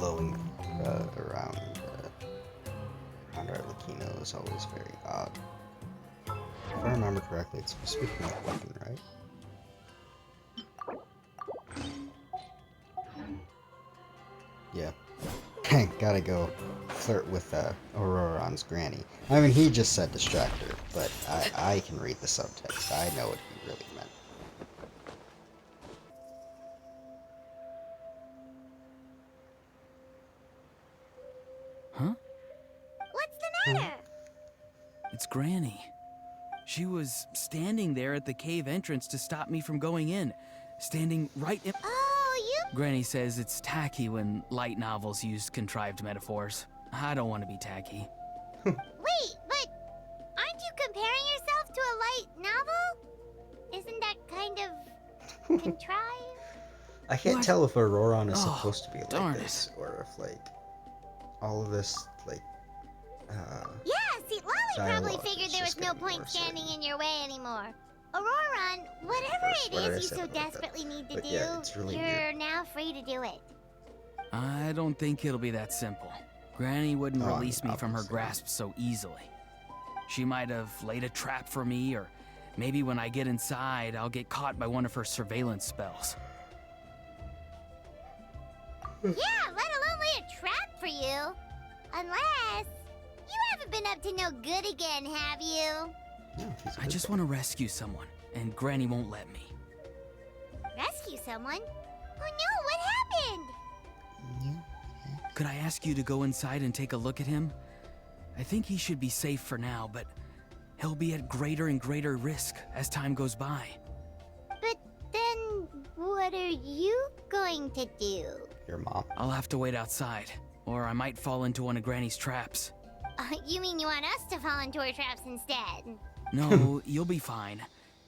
glowing around Arlecchino is always very odd. If I remember correctly, it's supposed to be from a weapon, right? Yeah. Gotta go flirt with Auroron's granny. I mean, he just said distract her, but I can read the subtext. I know what he really meant. Huh? What's the matter? It's Granny. She was standing there at the cave entrance to stop me from going in. Standing right in... Oh, you... Granny says it's tacky when light novels use contrived metaphors. I don't want to be tacky. Wait, but aren't you comparing yourself to a light novel? Isn't that kind of contrived? I can't tell if Auroron is Oh, supposed to be darn like this, or if, like, all of this, like, Yeah, see, Lolly probably dialogue figured is there was just no getting point worse, standing in your way anymore. Auroron, whatever First, what did I it is you say so about that? desperately need to But do, yeah, it's really you're weird. now free to do it. I don't think it'll be that simple. Granny wouldn't Oh, release me from her obviously. grasp so easily. She might have laid a trap for me, or maybe when I get inside, I'll get caught by one of her surveillance spells. Yeah, let alone lay a trap for you. Unless you haven't been up to no good again, have you? No, he's a I good just guy. want to rescue someone, and Granny won't let me. Rescue someone? Oh no, what happened? Could I ask you to go inside and take a look at him? I think he should be safe for now, but he'll be at greater and greater risk as time goes by. But then, what are you going to do? Your mom. I'll have to wait outside, or I might fall into one of Granny's traps. You mean you want us to fall into her traps instead? No, you'll be fine.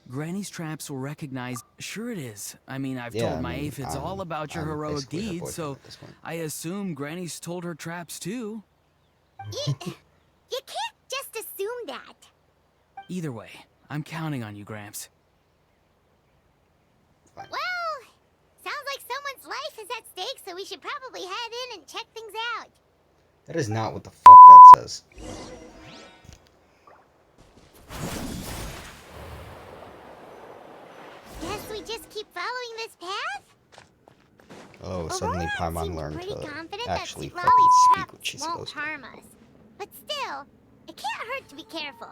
Granny's traps will recognize... Sure it is. I mean, I've Yeah, told I my mean, aphids all about your I'm heroic basically her deeds, boyfriend so at this point. I assume Granny's told her traps too. You can't just assume that. Either way, I'm counting on you, Gramps. Well, sounds like someone's life is at stake, so we should probably head in and check things out. That is not what the fuck that says. Guess we just keep following this path? Oh, suddenly Auroron Paimon seemed learned pretty to confident actually that fucking Lolly's speak traps what she's won't supposed to. harm us. But still, it can't hurt to be careful.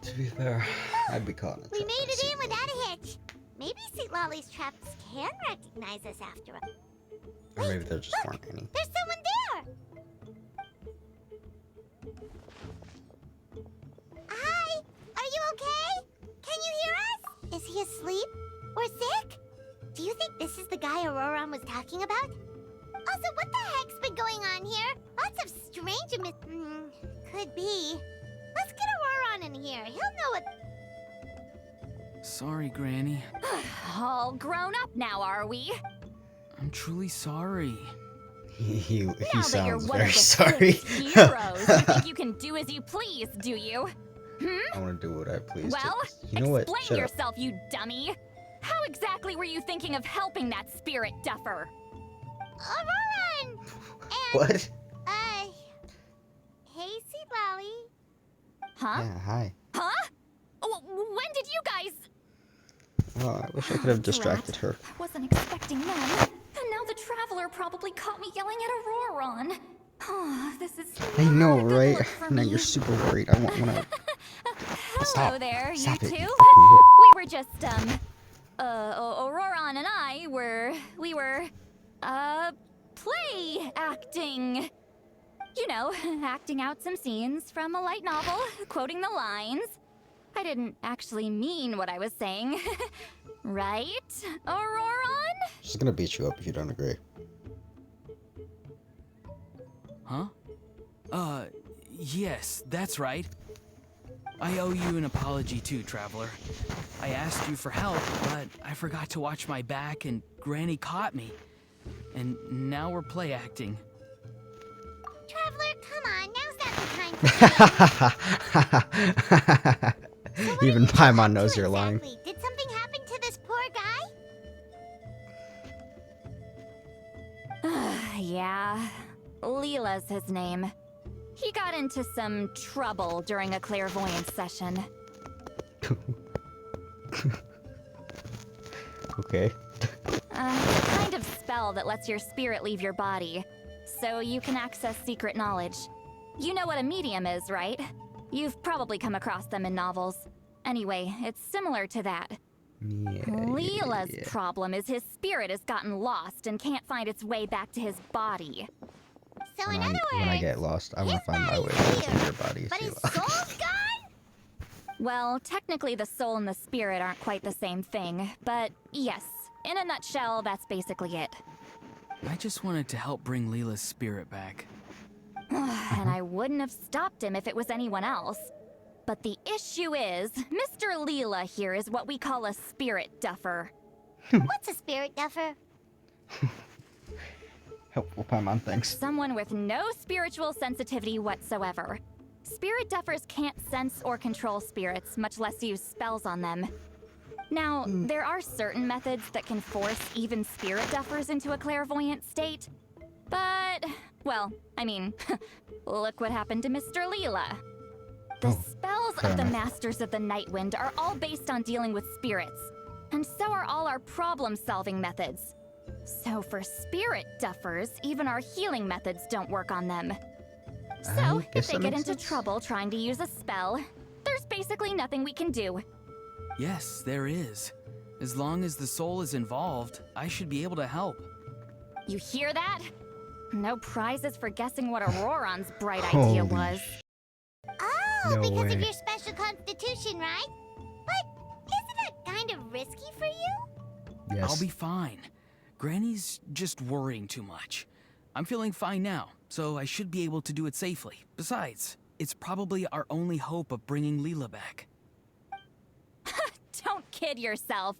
To be fair, I'd be caught in a We trap made by it Sea in Lily. without a hitch. Maybe St. Lolly's traps can recognize us after all. Or maybe there just weren't any. There's someone there! Hi! Are you okay? Can you hear us? Is he asleep? Or sick? Do you think this is the guy Auroron was talking about? Also, what the heck's been going on here? Lots of strange could be. Let's get Auroron in here. He'll know what... Sorry, Granny. All grown up now, are we? I'm truly sorry. He Now that you're sounds one very of the sorry. six heroes, you think you can do as you please, do you? I want to do what I please. Well, You know what? explain Shut up. yourself, you dummy. How exactly were you thinking of helping that spirit duffer? Auroron! And, What? hey, St. Lolly. Huh? Yeah, hi. Huh? When did you guys... Oh, I wish I could have distracted her. Wasn't expecting them. And now the Traveler probably caught me yelling at Auroron. Oh, this is I know, not a good right? look for Now me. you're super worried. I want to. Hello Stop. there, Stop you it, two. you fucking weirdo. We were just, Auroron and I we were, play acting. You know, acting out some scenes from a light novel, quoting the lines. I didn't actually mean what I was saying. Right, Auroron? She's gonna beat you up if you don't agree. Huh? Yes, that's right. I owe you an apology too, Traveler. I asked you for help, but I forgot to watch my back and Granny caught me. And now we're play acting. Traveler, come on, now's not the time to So what Even are you Paimon up knows to you're lying. exactly? Did something happen to this poor guy? Yeah, Leela's his name. He got into some trouble during a clairvoyance session. Okay. It's a kind of spell that lets your spirit leave your body, so you can access secret knowledge. You know what a medium is, right? You've probably come across them in novels. Anyway, it's similar to that. Yeah, Leela's problem is his spirit has gotten lost and can't find its way back to his body. So in other words, When I get lost, I want his to find my way body's back to here, your body. but his Selah. soul's gone? Well, technically the soul and the spirit aren't quite the same thing, but yes, in a nutshell, that's basically it. I just wanted to help bring Leela's spirit back. And I wouldn't have stopped him if it was anyone else. But the issue is, Mr. Leela here is what we call a spirit duffer. What's a spirit duffer? Helpful Paimon, thanks. Someone with no spiritual sensitivity whatsoever. Spirit duffers can't sense or control spirits, much less use spells on them. Now, there are certain methods that can force even spirit duffers into a clairvoyant state. But, well, I mean, look what happened to Mr. Leela. The spells fair of the enough. Masters of the Nightwind are all based on dealing with spirits, and so are all our problem-solving methods. So for spirit duffers, even our healing methods don't work on them. So, I if guess they that get makes into sense. trouble trying to use a spell, there's basically nothing we can do. Yes, there is. As long as the soul is involved, I should be able to help. You hear that? No prizes for guessing what Auroron's bright idea Holy was. Oh, No because way. of your special constitution, right? But isn't it kind of risky for you? Yes. I'll be fine. Granny's just worrying too much. I'm feeling fine now, so I should be able to do it safely. Besides, it's probably our only hope of bringing Leela back. Don't kid yourself.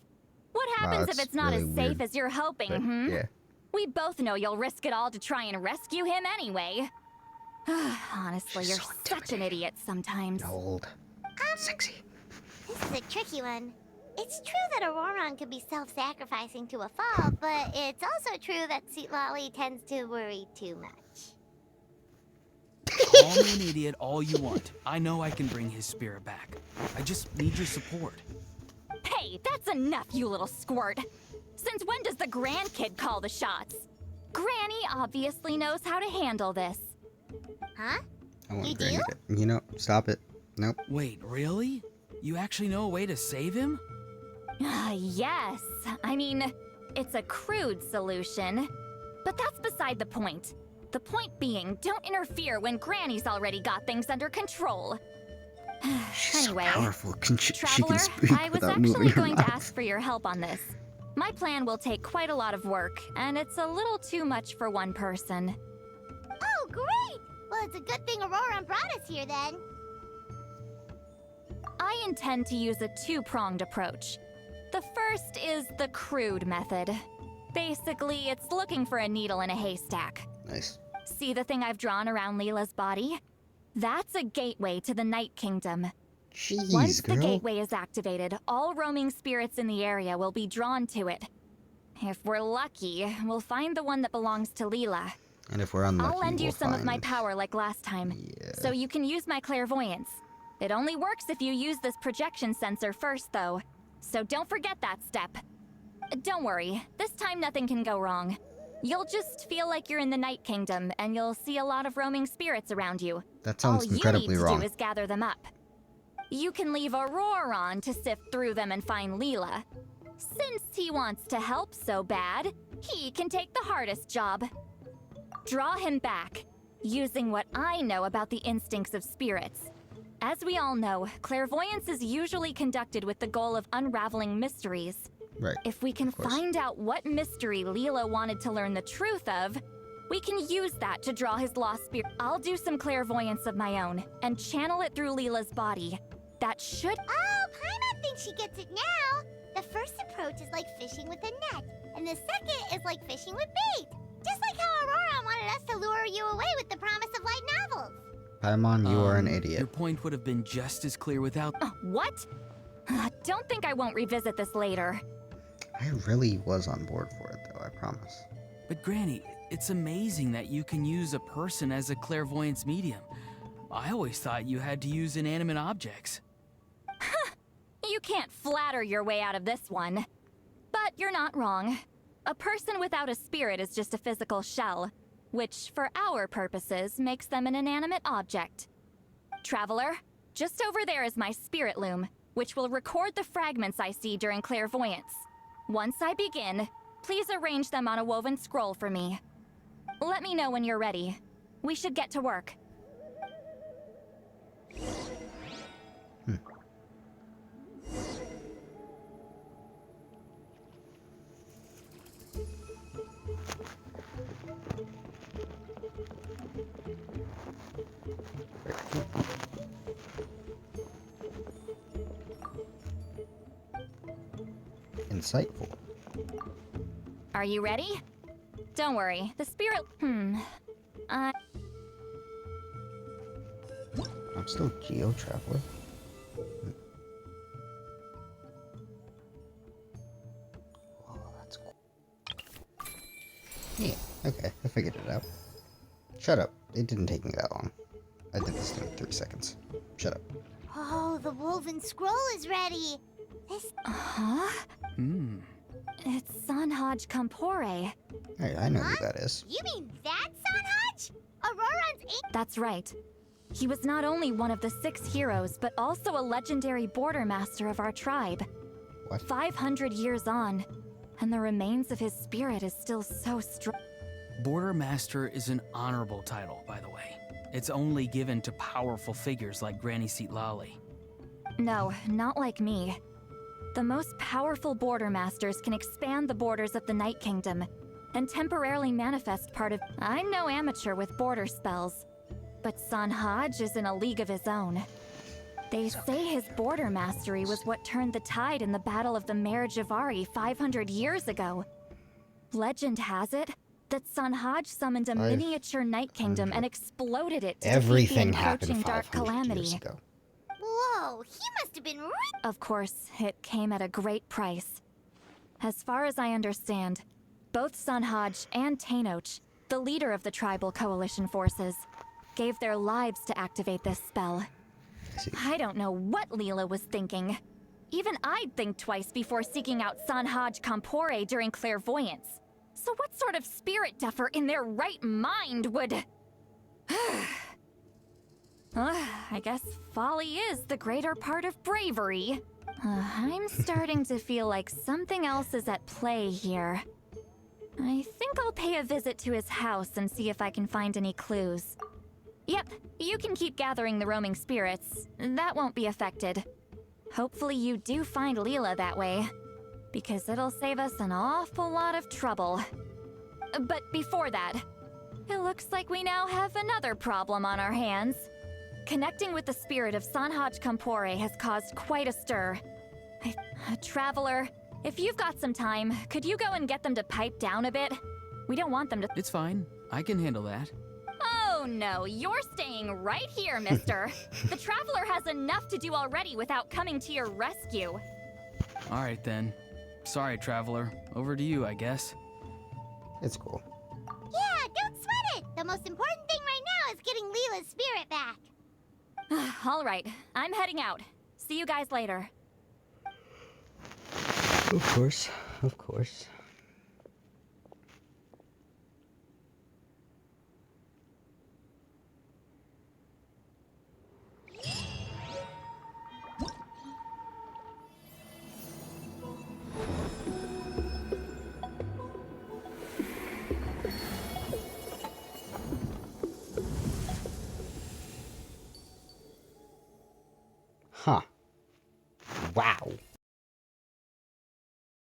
What happens if that's it's not really as safe weird, as you're hoping, But, hmm? yeah. We both know you'll risk it all to try and rescue him anyway. Honestly, She's you're so such an idiot sometimes. Old. Sexy. This is a tricky one. It's true that Auroron can be self-sacrificing to a fault, but it's also true that Sweet Lolly tends to worry too much. Call me an idiot all you want. I know I can bring his spirit back. I just need your support. Hey, that's enough, you little squirt. Since when does the grandkid call the shots? Granny obviously knows how to handle this. Huh? I want You Granny do? to... You know, stop it. Nope. Wait, really? You actually know a way to save him? Yes. I mean, it's a crude solution. But that's beside the point. The point being, don't interfere when Granny's already got things under control. She's Anyway, so powerful. She Traveler, can speak I was without actually moving her going to mouth. ask for your help on this. My plan will take quite a lot of work, and it's a little too much for one person. Oh, great! Well, it's a good thing Auroron brought us here then. I intend to use a two-pronged approach. The first is the crude method. Basically, it's looking for a needle in a haystack. Nice. See the thing I've drawn around Leela's body? That's a gateway to the Night Kingdom. Jeez, Once girl. the gateway is activated, all roaming spirits in the area will be drawn to it. If we're lucky, we'll find the one that belongs to Leela. And if we're unlucky, I'll lend you we'll some of my find- power like last time, Yeah. so you can use my clairvoyance. It only works if you use this projection sensor first, though. So don't forget that step. Don't worry, this time nothing can go wrong. You'll just feel like you're in the Night Kingdom, and you'll see a lot of roaming spirits around you. That sounds All you incredibly need to wrong. do is gather them up. You can leave Auroron to sift through them and find Leela. Since he wants to help so bad, he can take the hardest job. Draw him back, using what I know about the instincts of spirits. As we all know, clairvoyance is usually conducted with the goal of unraveling mysteries. Right. If we can course. find out what mystery Leela wanted to learn the truth of, we can use that to draw his lost spirit. I'll do some clairvoyance of my own and channel it through Leela's body. that should... Oh, Paimon thinks she gets it now. The first approach is like fishing with a net, and the second is like fishing with bait. Just like how Aurora wanted us to lure you away with the promise of light novels. Paimon, you are an Your idiot. point would have been just as clear without... What? Don't think I won't revisit this later. I really was on board for it, though, I promise. But Granny, it's amazing that you can use a person as a clairvoyance medium. I always thought you had to use inanimate objects. You can't flatter your way out of this one. But you're not wrong. A person without a spirit is just a physical shell, which, for our purposes, makes them an inanimate object. Traveler, just over there is my spirit loom, which will record the fragments I see during clairvoyance. Once I begin, please arrange them on a woven scroll for me. Let me know when you're ready. We should get to work. Insightful. Are you ready? Don't worry, the spirit... I'm still Geo-Traveler. Oh, that's cool. Yeah, okay, I figured it out. Shut up. It didn't take me that long. I did this in 3 seconds. Shut up. Oh, the woven scroll is ready. This... Huh? It's Sanhaj Kampore. Hey, I know who that is. You mean that Sanhaj? Auroran's ink... That's right. He was not only one of the 6 heroes, but also a legendary border master of our tribe. What? 500 years on, and the remains of his spirit is still so strong. Border Master is an honorable title, by the way. It's only given to powerful figures like Granny Seatlali. No, not like me. The most powerful border masters can expand the borders of the Night Kingdom and temporarily manifest part of... I'm no amateur with border spells, but Sanhaj is in a league of his own. They say his border mastery was what turned the tide in the Battle of the Mare Javari 500 years ago. Legend has it that Sanhaj summoned a miniature Night Kingdom and exploded it to Everything defeat the happened encroaching dark 500 calamity. years ago. Whoa, he must have been rich. Of course, it came at a great price. As far as I understand, both Sanhaj and Tainoch, the leader of the tribal coalition forces, gave their lives to activate this spell. I see. I don't know what Leela was thinking. Even I'd think twice before seeking out Sanhaj Kampore during clairvoyance. So what sort of spirit duffer in their right mind would... I guess folly is the greater part of bravery. I'm starting to feel like something else is at play here. I think I'll pay a visit to his house and see if I can find any clues. Yep, you can keep gathering the roaming spirits. That won't be affected. Hopefully you do find Leela that way, because it'll save us an awful lot of trouble. But before that, it looks like we now have another problem on our hands. Connecting with the spirit of Sanhaj Kampore has caused quite a stir. Traveler, if you've got some time, could you go and get them to pipe down a bit? We don't want them to... It's fine. I can handle that. Oh no, you're staying right here, mister. The Traveler has enough to do already without coming to your rescue. All right, then. Sorry, Traveler. Over to you, I guess. It's cool. Yeah, don't sweat it. The most important thing right now is getting Leela's spirit back. All right, I'm heading out. See you guys later. Of course, of course. Huh. Wow.